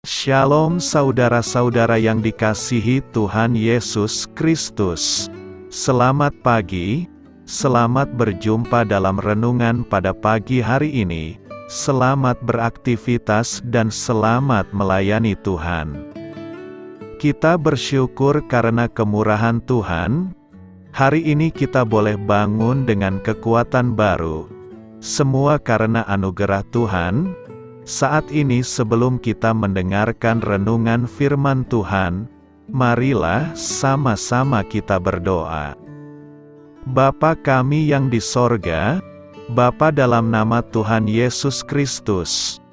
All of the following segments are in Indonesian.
Shalom saudara-saudara yang dikasihi Tuhan Yesus Kristus. Selamat pagi, selamat berjumpa dalam renungan pada pagi hari ini. Selamat beraktivitas dan selamat melayani Tuhan. Kita bersyukur karena kemurahan Tuhan. Hari ini kita boleh bangun dengan kekuatan baru. Semua karena anugerah Tuhan. Saat ini sebelum kita mendengarkan renungan firman Tuhan, marilah sama-sama kita berdoa. Bapa kami yang di sorga, Bapa dalam nama Tuhan Yesus Kristus,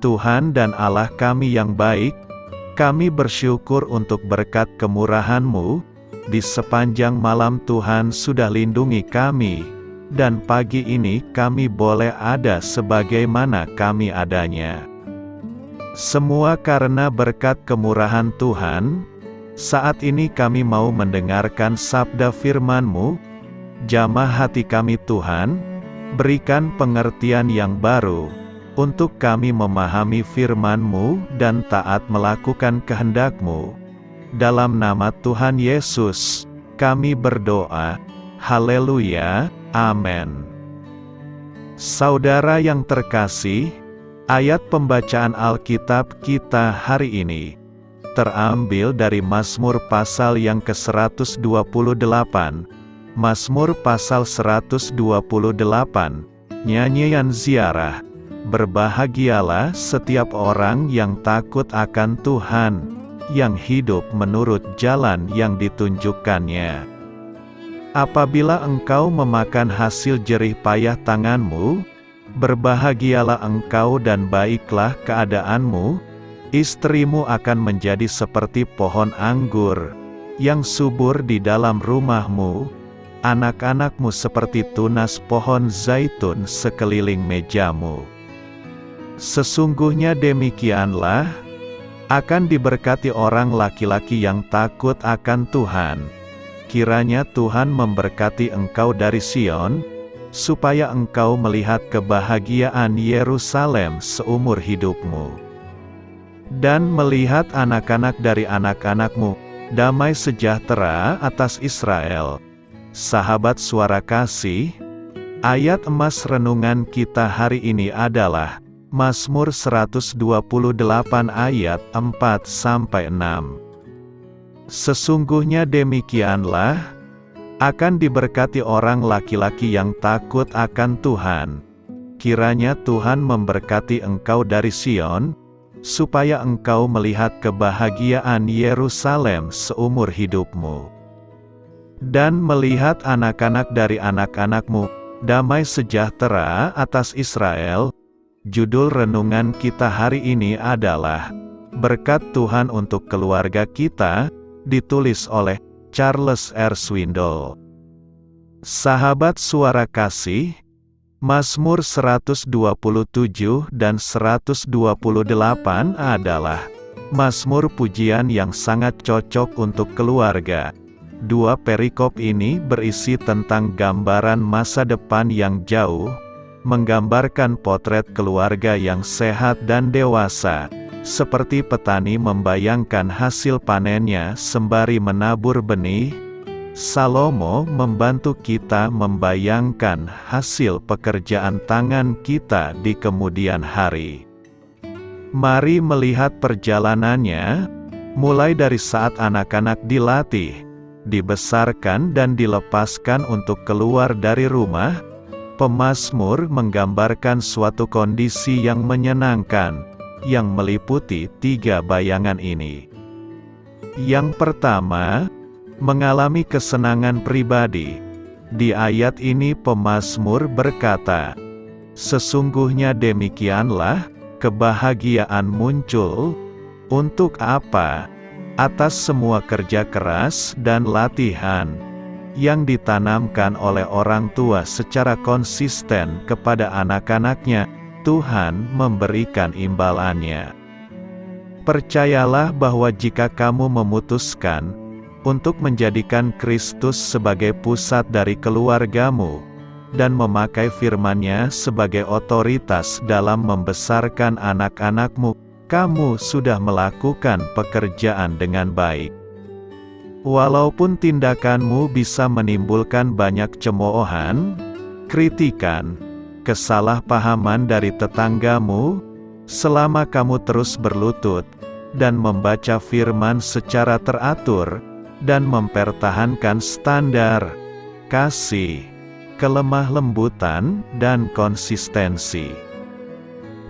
Tuhan dan Allah kami yang baik, kami bersyukur untuk berkat kemurahan-Mu, di sepanjang malam Tuhan sudah lindungi kami. Dan pagi ini kami boleh ada sebagaimana kami adanya. Semua karena berkat kemurahan Tuhan. Saat ini kami mau mendengarkan sabda firman-Mu. Jamah hati kami Tuhan, berikan pengertian yang baru, untuk kami memahami firman-Mu dan taat melakukan kehendak-Mu. Dalam nama Tuhan Yesus, kami berdoa. Haleluya. Amin. Saudara yang terkasih, ayat pembacaan Alkitab kita hari ini terambil dari Mazmur pasal yang ke-128. Mazmur pasal 128, nyanyian ziarah. Berbahagialah setiap orang yang takut akan Tuhan, yang hidup menurut jalan yang ditunjukkannya. Apabila engkau memakan hasil jerih payah tanganmu, berbahagialah engkau dan baiklah keadaanmu, istrimu akan menjadi seperti pohon anggur, yang subur di dalam rumahmu, anak-anakmu seperti tunas pohon zaitun sekeliling mejamu. Sesungguhnya demikianlah, akan diberkati orang laki-laki yang takut akan Tuhan. Kiranya Tuhan memberkati engkau dari Sion, supaya engkau melihat kebahagiaan Yerusalem seumur hidupmu. Dan melihat anak-anak dari anak-anakmu, damai sejahtera atas Israel. Sahabat suara kasih, ayat emas renungan kita hari ini adalah Mazmur 128 ayat 4-6. Sesungguhnya demikianlah, akan diberkati orang laki-laki yang takut akan Tuhan. Kiranya Tuhan memberkati engkau dari Sion, supaya engkau melihat kebahagiaan Yerusalem seumur hidupmu. Dan melihat anak-anak dari anak-anakmu, damai sejahtera atas Israel. Judul renungan kita hari ini adalah Berkat Tuhan untuk keluarga kita, ditulis oleh Charles R. Swindoll. Sahabat suara kasih, Mazmur 127 dan 128 adalah mazmur pujian yang sangat cocok untuk keluarga. Dua perikop ini berisi tentang gambaran masa depan yang jauh, menggambarkan potret keluarga yang sehat dan dewasa. Seperti petani membayangkan hasil panennya sembari menabur benih, Salomo membantu kita membayangkan hasil pekerjaan tangan kita di kemudian hari. Mari melihat perjalanannya, mulai dari saat anak-anak dilatih, dibesarkan dan dilepaskan untuk keluar dari rumah. Pemazmur menggambarkan suatu kondisi yang menyenangkan, yang meliputi tiga bayangan ini. Yang pertama, mengalami kesenangan pribadi. Di ayat ini pemazmur berkata, sesungguhnya demikianlah, kebahagiaan muncul. Untuk apa? Atas semua kerja keras dan latihan yang ditanamkan oleh orang tua secara konsisten kepada anak-anaknya, Tuhan memberikan imbalannya. Percayalah bahwa jika kamu memutuskan untuk menjadikan Kristus sebagai pusat dari keluargamu, dan memakai firman-Nya sebagai otoritas dalam membesarkan anak-anakmu, kamu sudah melakukan pekerjaan dengan baik. Walaupun tindakanmu bisa menimbulkan banyak cemoohan, kritikan, kesalahpahaman dari tetanggamu, selama kamu terus berlutut dan membaca firman secara teratur dan mempertahankan standar kasih, kelemah lembutan, dan konsistensi.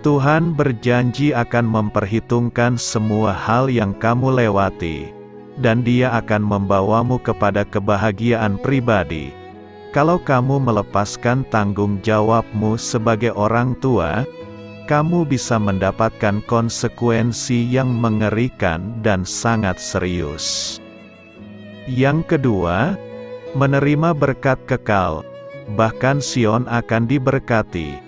Tuhan berjanji akan memperhitungkan semua hal yang kamu lewati, dan Dia akan membawamu kepada kebahagiaan pribadi. Kalau kamu melepaskan tanggung jawabmu sebagai orang tua, kamu bisa mendapatkan konsekuensi yang mengerikan dan sangat serius. Yang kedua, menerima berkat kekal. Bahkan Sion akan diberkati.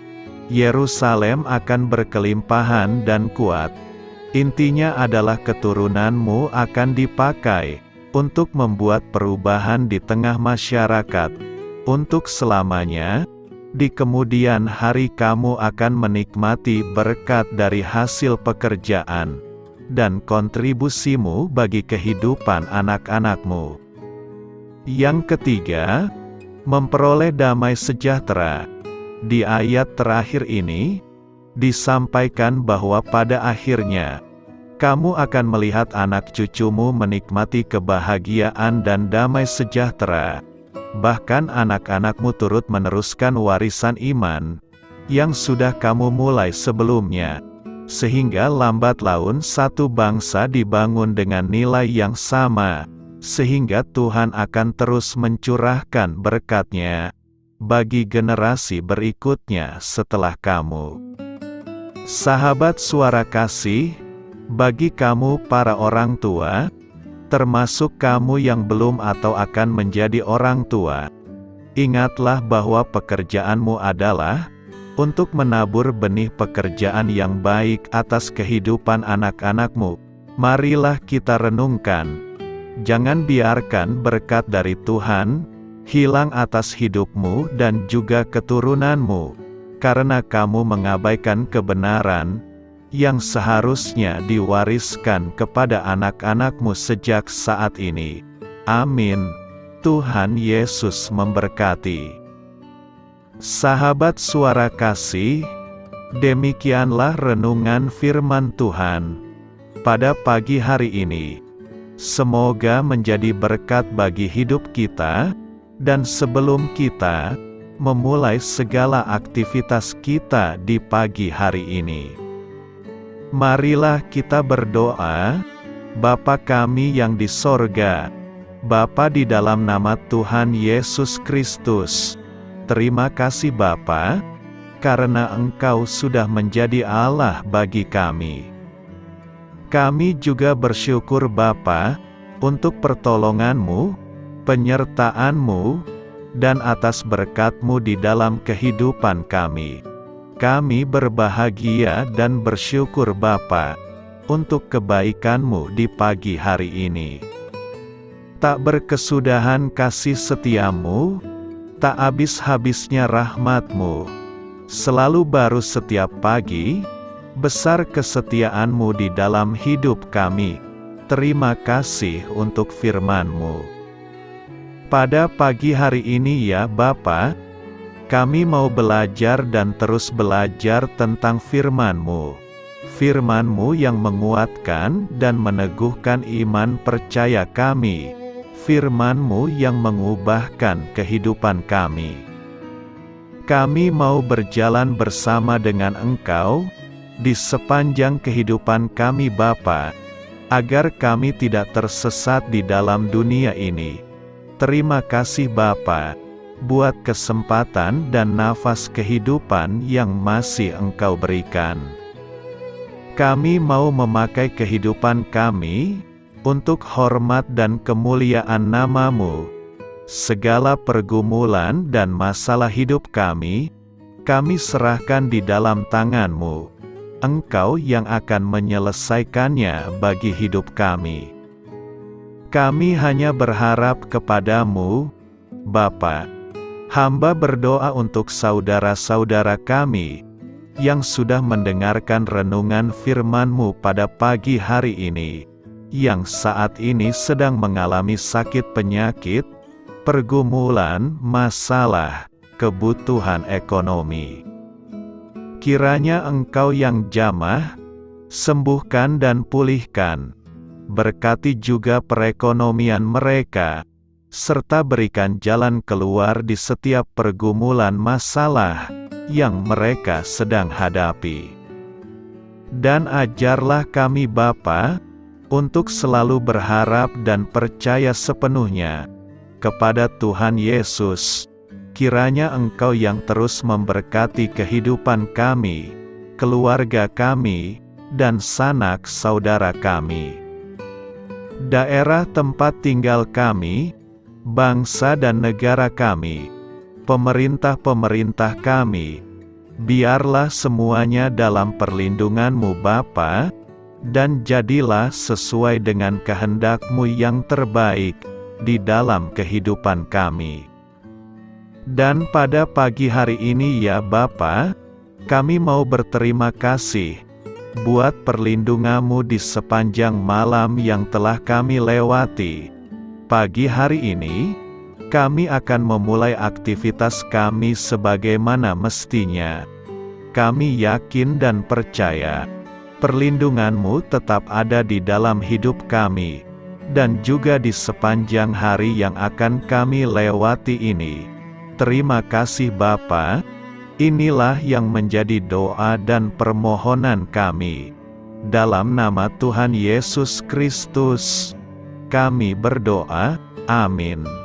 Yerusalem akan berkelimpahan dan kuat. Intinya adalah keturunanmu akan dipakai untuk membuat perubahan di tengah masyarakat. Untuk selamanya, di kemudian hari kamu akan menikmati berkat dari hasil pekerjaan dan kontribusimu bagi kehidupan anak-anakmu. Yang ketiga, memperoleh damai sejahtera. Di ayat terakhir ini, disampaikan bahwa pada akhirnya, kamu akan melihat anak cucumu menikmati kebahagiaan dan damai sejahtera. Bahkan anak-anakmu turut meneruskan warisan iman, yang sudah kamu mulai sebelumnya. Sehingga lambat laun satu bangsa dibangun dengan nilai yang sama, sehingga Tuhan akan terus mencurahkan berkat-Nya bagi generasi berikutnya setelah kamu. Sahabat Suara Kasih, bagi kamu para orang tua, termasuk kamu yang belum atau akan menjadi orang tua, ingatlah bahwa pekerjaanmu adalah untuk menabur benih pekerjaan yang baik atas kehidupan anak-anakmu. Marilah kita renungkan. Jangan biarkan berkat dari Tuhan hilang atas hidupmu dan juga keturunanmu, karena kamu mengabaikan kebenaran yang seharusnya diwariskan kepada anak-anakmu sejak saat ini. Amin. Tuhan Yesus memberkati. Sahabat Suara Kasih, demikianlah renungan firman Tuhan pada pagi hari ini. Semoga menjadi berkat bagi hidup kita, dan sebelum kita memulai segala aktivitas kita di pagi hari ini, marilah kita berdoa. Bapa kami yang di sorga, Bapa di dalam nama Tuhan Yesus Kristus, terima kasih Bapa, karena Engkau sudah menjadi Allah bagi kami. Kami juga bersyukur Bapa, untuk pertolongan-Mu, penyertaan-Mu, dan atas berkat-Mu di dalam kehidupan kami. Kami berbahagia dan bersyukur Bapa, untuk kebaikan-Mu di pagi hari ini. Tak berkesudahan kasih setia-Mu, tak habis-habisnya rahmat-Mu, selalu baru setiap pagi, besar kesetiaan-Mu di dalam hidup kami. Terima kasih untuk firman-Mu. Pada pagi hari ini ya Bapa, kami mau belajar dan terus belajar tentang firman-Mu. Firman-Mu yang menguatkan dan meneguhkan iman percaya kami. Firman-Mu yang mengubahkan kehidupan kami. Kami mau berjalan bersama dengan Engkau di sepanjang kehidupan kami Bapa, agar kami tidak tersesat di dalam dunia ini. Terima kasih Bapa, buat kesempatan dan nafas kehidupan yang masih Engkau berikan. Kami mau memakai kehidupan kami untuk hormat dan kemuliaan nama-Mu. Segala pergumulan dan masalah hidup kami serahkan di dalam tangan-Mu. Engkau yang akan menyelesaikannya bagi hidup kami. Kami hanya berharap kepadamu, Bapa. Hamba berdoa untuk saudara-saudara kami yang sudah mendengarkan renungan firman-Mu pada pagi hari ini, yang saat ini sedang mengalami sakit penyakit, pergumulan, masalah, kebutuhan ekonomi. Kiranya Engkau yang jamah, sembuhkan dan pulihkan. Berkati juga perekonomian mereka, serta berikan jalan keluar di setiap pergumulan masalah yang mereka sedang hadapi. Dan ajarlah kami Bapa, untuk selalu berharap dan percaya sepenuhnya kepada Tuhan Yesus. Kiranya Engkau yang terus memberkati kehidupan kami, keluarga kami, dan sanak saudara kami, daerah tempat tinggal kami, bangsa dan negara kami, pemerintah-pemerintah kami, biarlah semuanya dalam perlindungan-Mu Bapa, dan jadilah sesuai dengan kehendak-Mu yang terbaik di dalam kehidupan kami. Dan pada pagi hari ini ya Bapa, kami mau berterima kasih buat perlindungan-Mu di sepanjang malam yang telah kami lewati. Pagi hari ini, kami akan memulai aktivitas kami sebagaimana mestinya. Kami yakin dan percaya, perlindungan-Mu tetap ada di dalam hidup kami, dan juga di sepanjang hari yang akan kami lewati ini. Terima kasih Bapa, inilah yang menjadi doa dan permohonan kami. Dalam nama Tuhan Yesus Kristus, kami berdoa, amin.